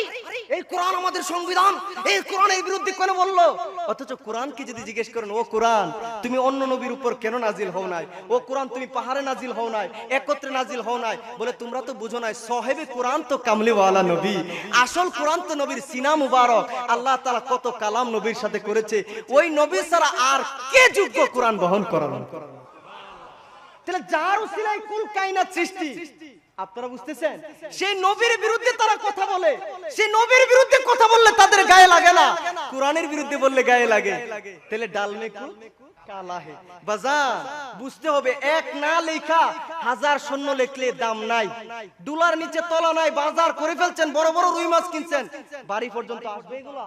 এই কোরআন আমাদের সংবিধান, এই কোরআনের বিরুদ্ধে কেন বললো? অথচ কোরআনকে যদি জিজ্ঞেস করেন, ও কোরআন তুমি অন্য নবীর উপর কেন নাজিল হও নাই? ও কোরআন তুমি পাহাড়ে নাজিল হও নাই, একত্রে নাজিল হও নাই? বলে তোমরা তো বুঝো নাই, সাহেবে কোরআন তো কামলিওয়ালা নবী, আসল কোরআন তো নবীর সিনা মুবারক। আল্লাহ তাআলা কত কালাম নবীর সাথে করেছে, ওই নবী ছাড়া আর কে যোগ্য কোরআন বহন করানো? তাহলে যার উসিলায় কুল কায়নাত সৃষ্টি, আপনারা বুঝতেছেন? সেই নবীর বিরুদ্ধে তারা কথা বলে। সেই নবীর বিরুদ্ধে কথা বললে তাদের গায়ে লাগে না, কোরআনের বিরুদ্ধে বললে গায়ে লাগে। তাহলে ডাল মে কু কালা হে। বাজার বুঝতে হবে, এক না লেখা 1000 শূন্য লিখলে দাম নাই। ডলার নিচে তলা নাই। বাজার করে ফেলছেন, বড় বড় রুই মাছ কিনছেন, বাড়ি পর্যন্ত আসবে এগুলা?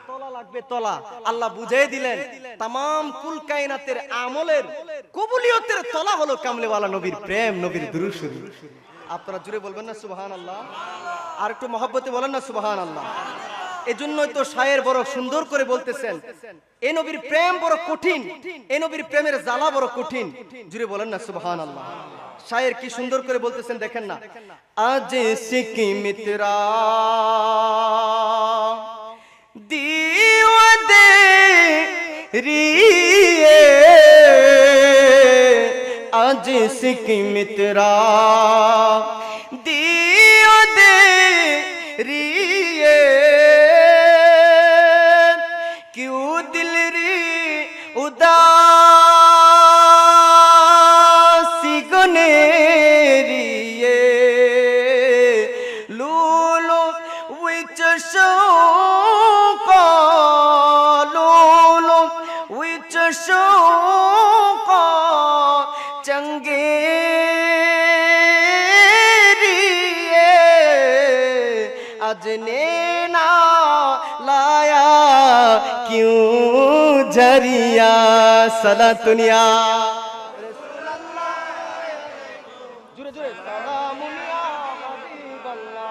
তলা লাগবে, তলা। আল্লাহ বুঝিয়ে দিলেন, তামাম কুল কায়নাতের আমলের কবুলিয়তের তলা হলো কামলেওয়ালা নবীর প্রেম, নবীর দুরূদ শরীফ। আপনারা জুড়ে বলবেন না সুবহানাল্লাহ? আর একটু মহব্বতে বলেন না সুবহানাল্লাহ? এজন্যই তো শায়ের বড় সুন্দর করে বলতেছেন, এই নবীর প্রেম বড় কঠিন, এই নবীর প্রেমের জ্বালা বড় কঠিন। জুড়ে বলেন না সুবহানাল্লাহ? শায়ের কি সুন্দর করে বলতেছেন দেখেন না। আজ সিকি মিত্রা দিও দে রিয়ে, আজ সিকি মিত্রা দিও দে রিয়ে, কিউ দিল রি উদাসি গনে রিয়ে, লুলু উইচ শৌক, লুলু উইচ শৌক চঙ্গে রিয়ে, अजने ना लाया क्यों जरिया सला दुनिया जुरे जुरे सलामुनिया हबीबल्लाह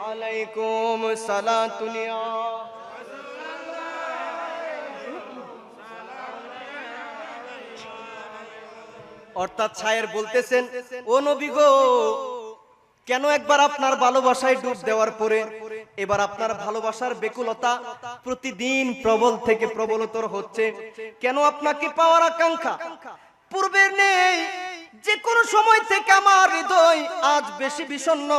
अलैकुम सलातुनिया। অর্থাৎ শায়ের বলতেছেন, ও নবী গো, কেন একবার আপনার ভালোবাসায় ডুব দেওয়ার পরে এবার আপনার ভালোবাসার বেকুলতা প্রতিদিন প্রবল থেকে প্রবলতর হচ্ছে? কেন আপনাকে পাওয়ার আকাঙ্ক্ষা পূর্বের নেই? যে কোনো সময় থেকে আমার হৃদয় আজ বেশি বিষণ্ণ।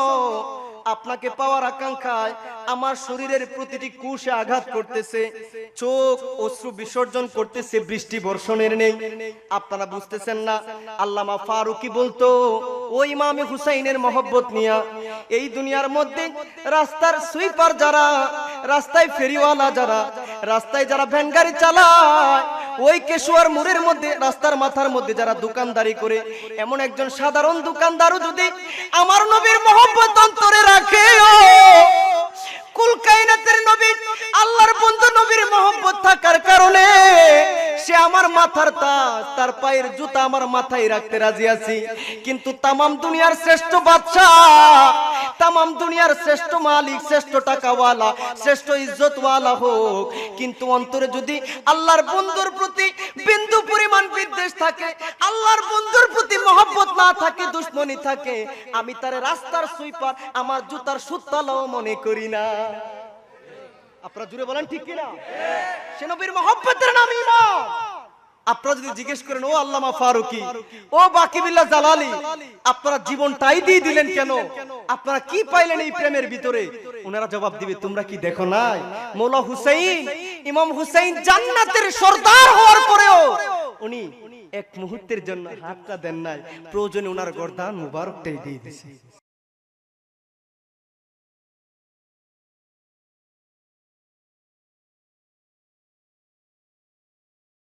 আপনাকে পাওয়ার আকাঙ্ক্ষায় আমার শরীরের প্রতিটি কোষে আঘাত করতেছে, চোখ অশ্রু বিসর্জন করতেছে, বৃষ্টি বর্ষণের নেই। আপনারা বুঝতেছেন না? আল্লামা ফারুকি বলতো, ও ইমামে হুসাইনের মহব্বত নিয়া এই দুনিয়ার মধ্যে রাস্তার সুইপার যারা, রাস্তায় ফেরিওয়ালা যারা, রাস্তায় যারা ভ্যান গাড়ি চালায়, ওই কেশুয়ার মোড়ের মধ্যে রাস্তার মাথার মধ্যে যারা দোকানদারি করে, এমন একজন সাধারণ দোকানদারও যদি আমার নবীর মহব্বত অন্তরে রাখে, কুল কায়নাতের নবী আল্লাহর বন্ধু নবীর মহব্বত থাকার কারণে সে সে আমার মাথার তাজ, তার পায়ের জুতা আমার মাথায় রাখতে রাজি আছি। কিন্তু তামাম দুনিয়ার শ্রেষ্ঠ বাদশা, তামাম দুনিয়ার শ্রেষ্ঠ মালিক, শ্রেষ্ঠ টাকাওয়ালা, শ্রেষ্ঠ ইজ্জতওয়ালা হোক, কিন্তু অন্তরে যদি আল্লাহর বন্ধুর প্রতি বিন্দু পরিমাণ বিদ্বেষ থাকে, আল্লাহর বন্ধুর প্রতি মহব্বত না থাকে, দুশ্মনী থাকে, আমি তার রাস্তার সুইপার, আমার জুতার সুতলাও মনে করি না। আপনারা জুড়ে বলেন ঠিক কিনা? সে নবীর মহব্বতের নাম ঈমান। আপনারা যদি জিজ্ঞেস করেন, ও আল্লামা ফারুকী, ও বাকিবিল্লাহ জালালি, আপনারা জীবনটাই দিয়ে দিলেন কেন? আপনারা কি পাইলেন এই প্রেমের ভিতরে? ওনারা জবাব দিবে, তোমরা কি দেখো নাই মৌলা হুসাইন, ইমাম হুসাইন জান্নাতের সরদার হওয়ার পরেও উনি এক মুহূর্তের জন্য হাতটা দেন নাই, প্রয়োজনে ওনার গর্দান মুবারকটাই দিয়ে দিয়েছে।